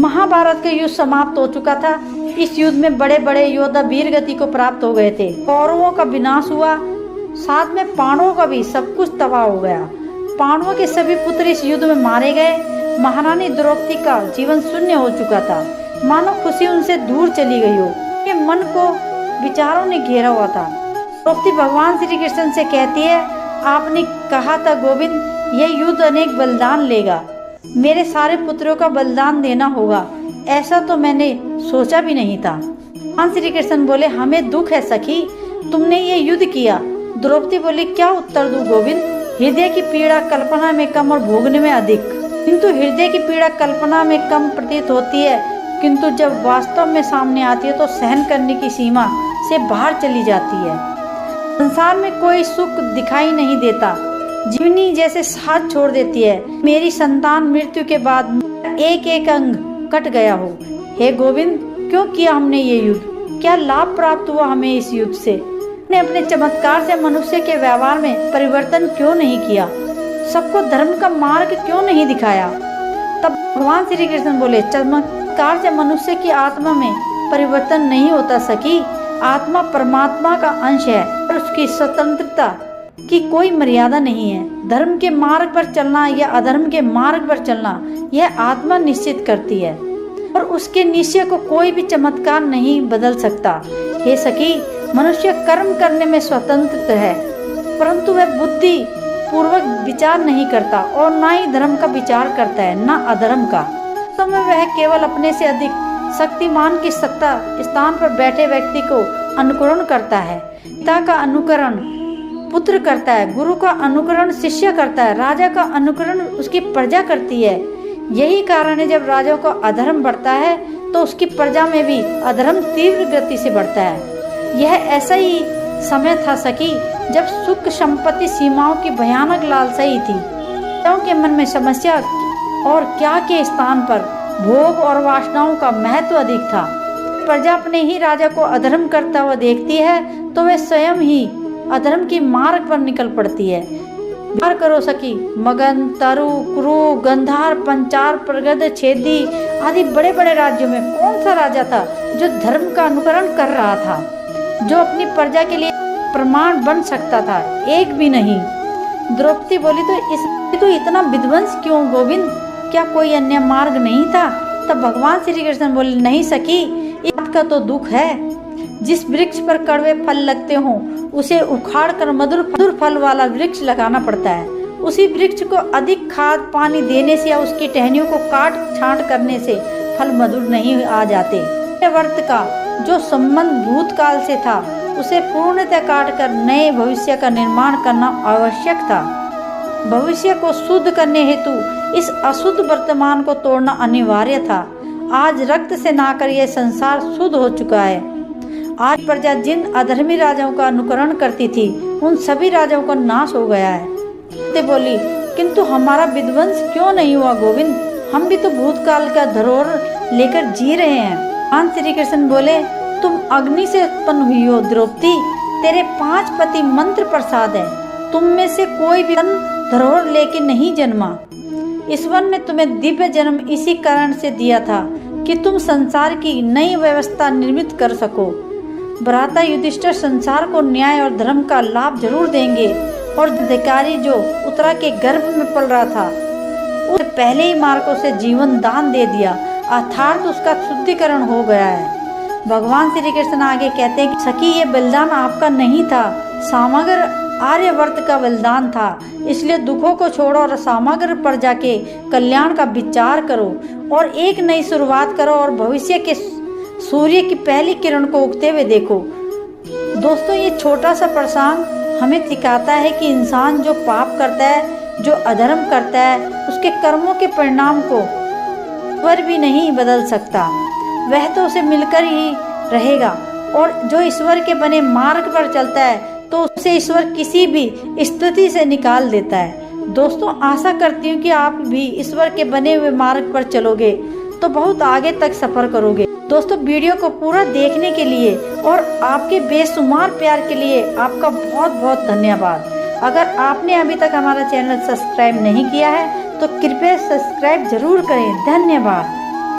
महाभारत का युद्ध समाप्त हो चुका था। इस युद्ध में बड़े बड़े योद्धा वीर गति को प्राप्त हो गए थे। कौरवों का विनाश हुआ, साथ में पांडवों का भी सब कुछ तबाह हो गया। पांडवों के सभी पुत्र इस युद्ध में मारे गए। महारानी द्रौपदी का जीवन शून्य हो चुका था, मानो खुशी उनसे दूर चली गई हो। ये मन को विचारों ने घेरा हुआ था। द्रौपदी भगवान श्री कृष्ण से कहती है, आपने कहा था गोविंद, यह युद्ध अनेक बलिदान लेगा, मेरे सारे पुत्रों का बलिदान देना होगा। ऐसा तो मैंने सोचा भी नहीं था। भगवान श्री कृष्ण बोले, हमें दुख है सखी, तुमने ये युद्ध किया। द्रौपदी बोली, क्या उत्तर दूं गोविंद? हृदय की पीड़ा कल्पना में कम और भोगने में अधिक। किंतु हृदय की पीड़ा कल्पना में कम प्रतीत होती है, किंतु जब वास्तव में सामने आती है तो सहन करने की सीमा से बाहर चली जाती है। संसार में कोई सुख दिखाई नहीं देता, जीवनी जैसे साथ छोड़ देती है। मेरी संतान मृत्यु के बाद एक एक अंग कट गया हो। हे गोविंद, क्यों किया हमने ये युद्ध? क्या लाभ प्राप्त हुआ हमें इस युद्ध से? ने अपने चमत्कार से मनुष्य के व्यवहार में परिवर्तन क्यों नहीं किया? सबको धर्म का मार्ग क्यों नहीं दिखाया? तब भगवान श्री कृष्ण बोले, चमत्कार से मनुष्य की आत्मा में परिवर्तन नहीं होता सखी। आत्मा परमात्मा का अंश है और उसकी स्वतंत्रता की कोई मर्यादा नहीं है। धर्म के मार्ग पर चलना या अधर्म के मार्ग पर चलना यह आत्मा निश्चित करती है और उसके निश्चय को कोई भी चमत्कार नहीं बदल सकता। हे सखी, मनुष्य कर्म करने में स्वतंत्र है, परंतु वह बुद्धि पूर्वक विचार नहीं करता और ना ही धर्म का विचार करता है, ना अधर्म का। तो वह केवल अपने से अधिक शक्तिमान की सत्ता स्थान पर बैठे व्यक्ति को अनुकरण करता है। पिता का अनुकरण पुत्र करता है, गुरु का अनुकरण शिष्य करता है, राजा का अनुकरण उसकी प्रजा करती है। यही कारण है जब राजा को अधर्म बढ़ता है तो उसकी प्रजा में भी अधर्म तीव्र गति से बढ़ता है। यह ऐसा ही समय था सखी जब सुख संपत्ति सीमाओं की भयानक लालसा ही थी। के मन में समस्या और क्या के स्थान पर भोग और वासनाओं का महत्व अधिक था। प्रजा अपने ही राजा को अधर्म करता हुआ देखती है तो वह स्वयं ही अधर्म की मार्ग पर निकल पड़ती है। विचार करो सखी, मगध, तरु, कुरु, गंधार, पंचाल, प्रगद, छेदी आदि बड़े बड़े राज्यों में कौन सा राजा था जो धर्म का अनुकरण कर रहा था, जो अपनी प्रजा के लिए प्रमाण बन सकता था? एक भी नहीं। द्रौपदी बोली, तो इतना विध्वंस क्यों गोविंद? क्या कोई अन्य मार्ग नहीं था? तब भगवान श्री कृष्ण बोले, नहीं सखी, इस बात का तो दुख है। जिस वृक्ष पर कड़वे फल लगते हों उसे उखाड़ कर मधुर फल वाला वृक्ष लगाना पड़ता है। उसी वृक्ष को अधिक खाद पानी देने से या उसकी टहनियों को काट छांट करने से फल मधुर नहीं आ जाते। वर्त का जो संबंध भूतकाल से था उसे पूर्णतः काट कर नए भविष्य का निर्माण करना आवश्यक था। भविष्य को शुद्ध करने हेतु इस अशुद्ध वर्तमान को तोड़ना अनिवार्य था। आज रक्त से नहाकर यह संसार शुद्ध हो चुका है। आज प्रजा जिन अधर्मी राजाओं का अनुकरण करती थी उन सभी राजाओं का नाश हो गया है। ते बोली, किंतु हमारा विध्वंस क्यों नहीं हुआ गोविंद? हम भी तो भूतकाल का धरोहर लेकर जी रहे हैं। भगवान श्री कृष्ण बोले, तुम अग्नि से उत्पन्न हुई हो द्रौपदी, तेरे 5 पति मंत्र प्रसाद है। तुम में से कोई भी धरोहर लेके नहीं जन्मा। ईश्वर ने तुम्हें दिव्य जन्म इसी कारण से दिया था कि तुम संसार की नई व्यवस्था निर्मित कर सको। भ्राता युधिष्ठिर संसार को न्याय और धर्म का लाभ जरूर देंगे और अधिकारी जो उत्तरा के गर्भ में पल रहा था उसे पहले ही मार्गों से जीवन दान दे दिया, अर्थात उसका शुद्धिकरण हो गया है। भगवान श्री कृष्ण आगे कहते हैं कि सखी, ये बलिदान आपका नहीं था, समग्र आर्यवर्त का बलिदान था। इसलिए दुखों को छोड़ो और समग्र प्रजा के कल्याण का विचार करो और एक नई शुरुआत करो और भविष्य के सूर्य की पहली किरण को उगते हुए देखो। दोस्तों, ये छोटा सा प्रसंग हमें सिखाता है कि इंसान जो पाप करता है, जो अधर्म करता है, उसके कर्मों के परिणाम को ईश्वर भी नहीं बदल सकता। वह तो उसे मिलकर ही रहेगा और जो ईश्वर के बने मार्ग पर चलता है तो उसे ईश्वर किसी भी स्थिति से निकाल देता है। दोस्तों, आशा करती हूँ कि आप भी ईश्वर के बने हुए मार्ग पर चलोगे तो बहुत आगे तक सफर करोगे। दोस्तों, वीडियो को पूरा देखने के लिए और आपके बेशुमार प्यार के लिए आपका बहुत बहुत धन्यवाद। अगर आपने अभी तक हमारा चैनल सब्सक्राइब नहीं किया है तो कृपया सब्सक्राइब जरूर करें। धन्यवाद।